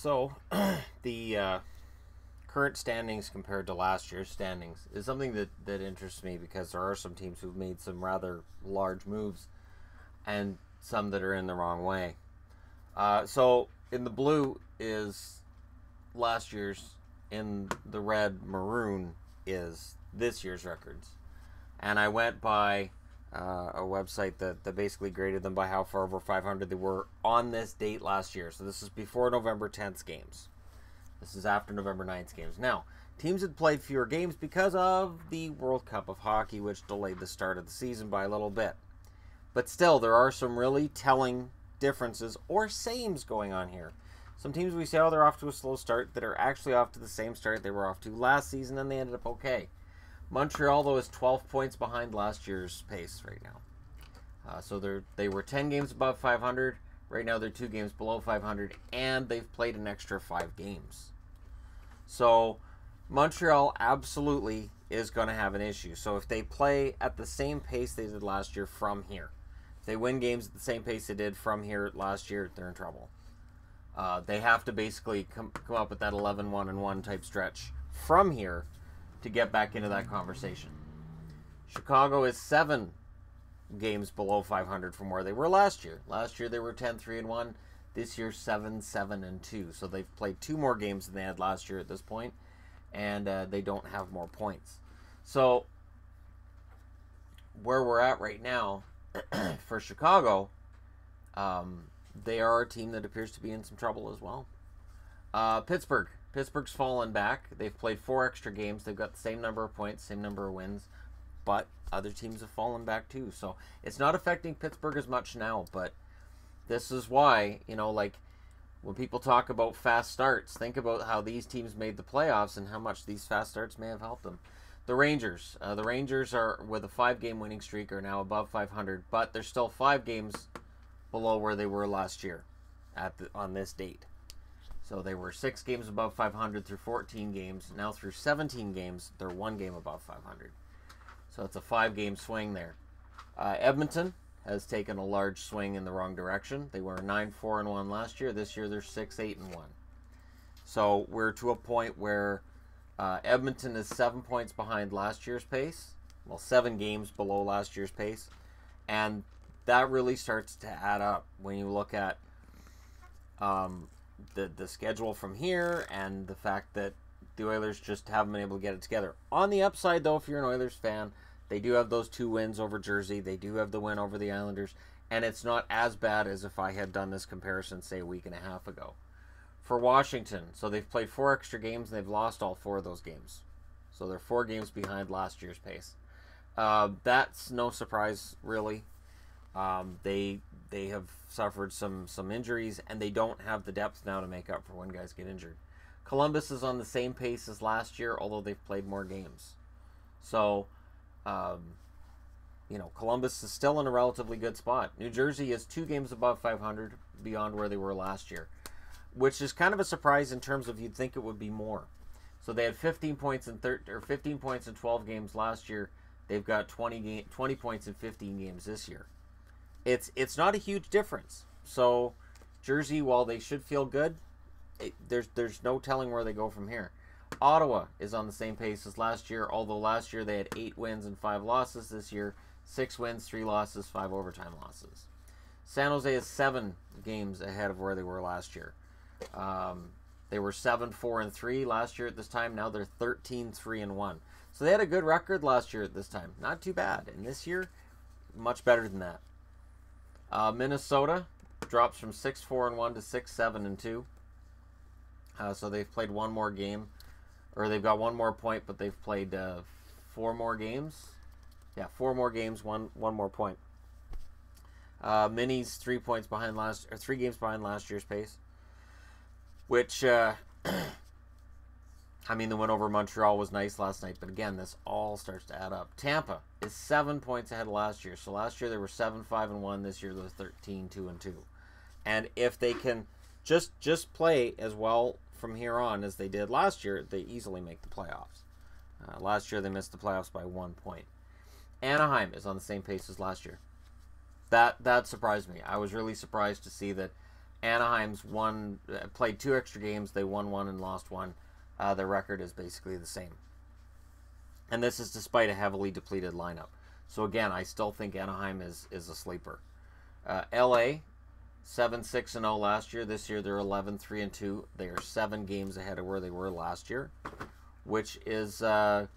So, the current standings compared to last year's standings is something that interests me because there are some teams who've made some rather large moves and some that are in the wrong way. So, in the blue is last year's, in the red maroon is this year's records. And I went by a website that basically graded them by how far over 500 they were on this date last year. So this is before November 10th games. This is after November 9th games. Now, teams had played fewer games because of the World Cup of Hockey, which delayed the start of the season by a little bit. But still, there are some really telling differences or sames going on here. Some teams we say, oh, they're off to a slow start, that are actually off to the same start they were off to last season, and they ended up okay. Montreal, though, is 12 points behind last year's pace right now. So they were 10 games above 500. Right now they're 2 games below 500, and they've played an extra 5 games. So Montreal absolutely is going to have an issue. So if they play at the same pace they did last year from here, if they win games at the same pace they did from here last year, they're in trouble. They have to basically come up with that 11-1-1 type stretch from here to get back into that conversation. Chicago is 7 games below 500 from where they were last year. Last year they were 10-3-1. This year 7-7-2. So they've played 2 more games than they had last year at this point, and they don't have more points. So where we're at right now for Chicago, they are a team that appears to be in some trouble as well. Pittsburgh's fallen back. They've played 4 extra games. They've got the same number of points, same number of wins, but other teams have fallen back too. So it's not affecting Pittsburgh as much now, but this is why, like when people talk about fast starts, think about how these teams made the playoffs and how much these fast starts may have helped them. The Rangers are, with a 5-game winning streak, are now above 500, but they're still 5 games below where they were last year on this date. So they were 6 games above 500 through 14 games. Now through 17 games, they're 1 game above 500. So it's a 5-game swing there. Edmonton has taken a large swing in the wrong direction. They were 9-4-1 last year. This year they're 6-8-1. So we're to a point where Edmonton is 7 points behind last year's pace. Well, 7 games below last year's pace. And that really starts to add up when you look at the schedule from here and the fact that the Oilers just haven't been able to get it together. On the upside, though, if you're an Oilers fan, they do have those 2 wins over Jersey. They do have the win over the Islanders. And it's not as bad as if I had done this comparison, say, a week and a half ago. For Washington, so they've played 4 extra games, and they've lost all 4 of those games. So they're 4 games behind last year's pace. That's no surprise, really. They have suffered some injuries, and they don't have the depth now to make up for when guys get injured. Columbus is on the same pace as last year, although they've played more games. So, Columbus is still in a relatively good spot. New Jersey is 2 games above 500 beyond where they were last year, which is kind of a surprise in terms of you'd think it would be more. So they had 15 points in 12 games last year. They've got 20 points in 15 games this year. It's not a huge difference. So Jersey, while they should feel good, there's no telling where they go from here. Ottawa is on the same pace as last year, although last year they had 8 wins and 5 losses. This year, 6 wins, 3 losses, 5 overtime losses. San Jose is 7 games ahead of where they were last year. They were 7-4-3 last year at this time. Now they're 13-3-1. So they had a good record last year at this time. Not too bad. And this year, much better than that. Minnesota drops from 6-4-1 to 6-7-2. So they've played 1 more game, or they've got 1 more point, but they've played 4 more games. Yeah, 4 more games, one more point. Minis 3 games behind last year's pace, which the win over Montreal was nice last night, but again, this all starts to add up. Tampa is 7 points ahead of last year. So last year they were 7-5-1. This year they're 13-2-2. And if they can just play as well from here on as they did last year, they easily make the playoffs. Last year they missed the playoffs by 1 point. Anaheim is on the same pace as last year. That surprised me. I was really surprised to see that Anaheim's played 2 extra games. They won 1 and lost 1. Their record is basically the same. And this is despite a heavily depleted lineup. So again, I still think Anaheim is a sleeper. LA, 7-6-0 last year. This year they're 11-3-2. They are 7 games ahead of where they were last year, which is kind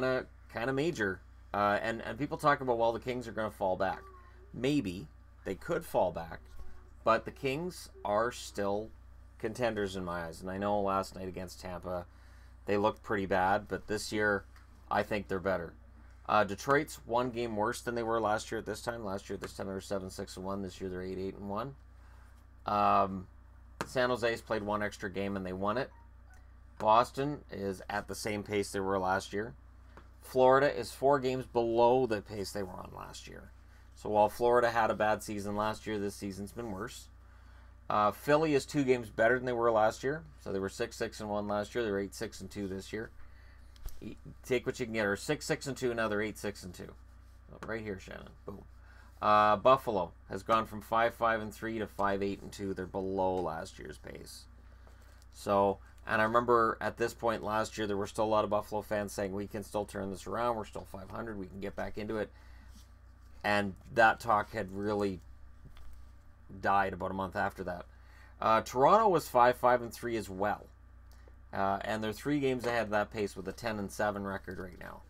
of major. And people talk about, well, the Kings are going to fall back. Maybe they could fall back, but the Kings are still contenders in my eyes. And I know last night against Tampa, they looked pretty bad, but this year, I think they're better. Detroit's 1 game worse than they were last year at this time. Last year at this time, they were 7-6-1. This year, they're 8-8-1. San Jose's played 1 extra game, and they won it. Boston is at the same pace they were last year. Florida is 4 games below the pace they were on last year. So while Florida had a bad season last year, this season's been worse. Philly is 2 games better than they were last year. So they were 6-6-1 last year. They're 8-6-2 this year. Take what you can get. Or 6-6-2, now they're 8-6-2. Right here, Shannon. Boom. Buffalo has gone from 5-5-3 to 5-8-2. They're below last year's pace. So, and I remember at this point last year, there were still a lot of Buffalo fans saying, we can still turn this around. We're still 500. We can get back into it. And that talk had really died about a month after that. Toronto was 5-5-3 as well. And they're 3 games ahead of that pace with a 10-7 record right now.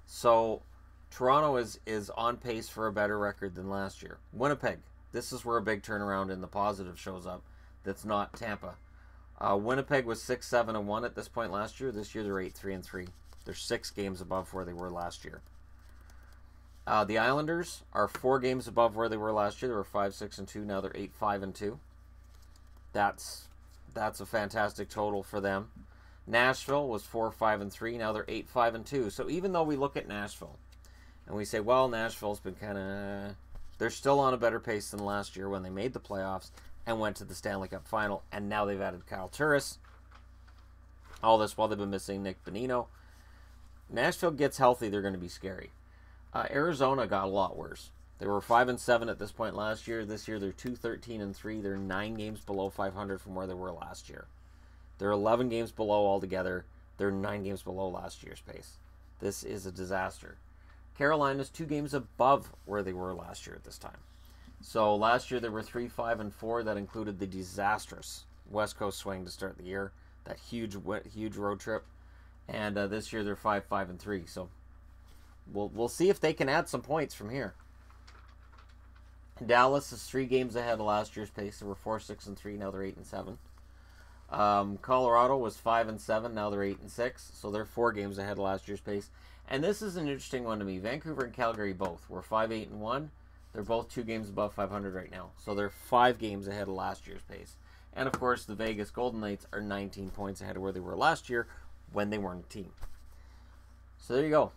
So Toronto is on pace for a better record than last year. Winnipeg, this is where a big turnaround in the positive shows up. That's not Tampa. Winnipeg was 6-7-1 at this point last year. This year they're 8-3-3. They're 6 games above where they were last year. The Islanders are 4 games above where they were last year. They were 5-6-2. Now they're 8-5-2. That's a fantastic total for them. Nashville was 4-5-3. Now they're 8-5-2. So even though we look at Nashville and we say, well, Nashville's been kind of, they're still on a better pace than last year when they made the playoffs and went to the Stanley Cup final. And now they've added Kyle Turris. All this while they've been missing Nick Bonino. Nashville gets healthy, they're going to be scary. Arizona got a lot worse. They were 5-7 at this point last year. This year they're 2-13-3. They're 9 games below 500 from where they were last year. They're 11 games below altogether. They're 9 games below last year's pace. This is a disaster. Carolina's 2 games above where they were last year at this time. So last year they were 3-5-4. That included the disastrous West Coast swing to start the year. That huge road trip. And this year they're 5-5-3. So we'll see if they can add some points from here. Dallas is 3 games ahead of last year's pace. They were 4-6-3. Now they're 8-7. Colorado was 5-7. Now they're 8-6. So they're 4 games ahead of last year's pace. And this is an interesting one to me. Vancouver and Calgary both were 5-8-1. They're both 2 games above 500 right now. So they're 5 games ahead of last year's pace. And of course, the Vegas Golden Knights are 19 points ahead of where they were last year when they weren't a team. So there you go.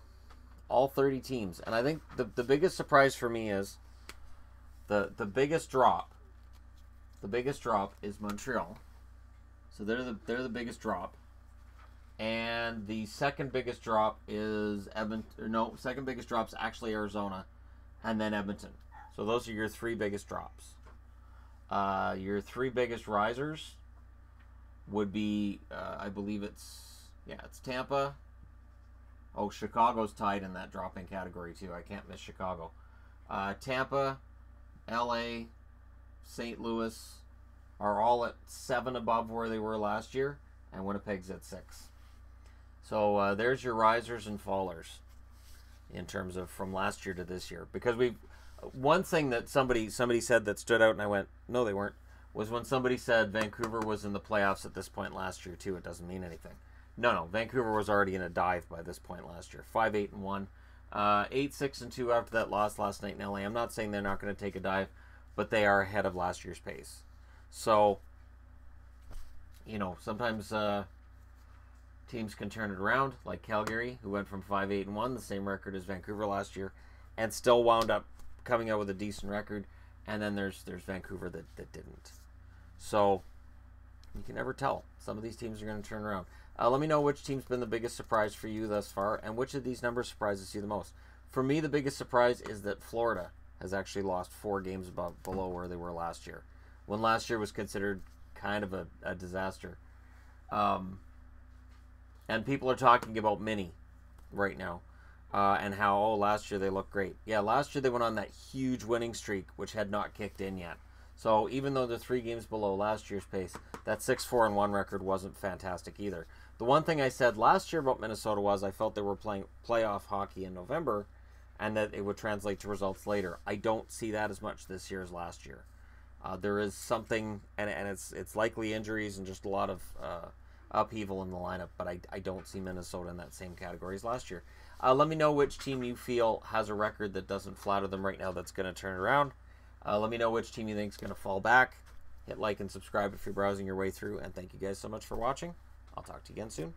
All 30 teams. And I think the biggest surprise for me is the biggest drop. The biggest drop is Montreal. So they're the biggest drop. And the second biggest drop is Edmonton. No, second biggest drop is actually Arizona, and then Edmonton. So those are your 3 biggest drops. Your 3 biggest risers would be, I believe it's Tampa. Oh, Chicago's tied in that dropping category too. I can't miss Chicago. Tampa, LA, St. Louis are all at 7 above where they were last year, and Winnipeg's at 6. So there's your risers and fallers in terms of from last year to this year. Because one thing that somebody said that stood out, and I went, no, they weren't, was when somebody said Vancouver was in the playoffs at this point last year too. It doesn't mean anything. No, Vancouver was already in a dive by this point last year. 5-8-1, 8-6-2 after that loss last night in LA. I'm not saying they're not going to take a dive, but they are ahead of last year's pace. So, sometimes teams can turn it around, like Calgary, who went from 5-8-1, the same record as Vancouver last year, and still wound up coming out with a decent record. And then there's Vancouver that didn't. So you can never tell. Some of these teams are going to turn around. Let me know which team's been the biggest surprise for you thus far, and which of these numbers surprises you the most. For me, the biggest surprise is that Florida has actually lost 4 games below where they were last year. when last year was considered kind of a disaster. And people are talking about Mini right now, and how, last year they looked great. Yeah, last year they went on that huge winning streak, which had not kicked in yet. So even though they're 3 games below last year's pace, that 6-4-1 record wasn't fantastic either. The one thing I said last year about Minnesota was I felt they were playing playoff hockey in November, and that it would translate to results later. I don't see that as much this year as last year. There is something, and it's likely injuries and just a lot of upheaval in the lineup, but I don't see Minnesota in that same category as last year. Let me know which team you feel has a record that doesn't flatter them right now that's going to turn around. Let me know which team you think is going to fall back. Hit like and subscribe if you're browsing your way through, and thank you guys so much for watching. I'll talk to you again soon.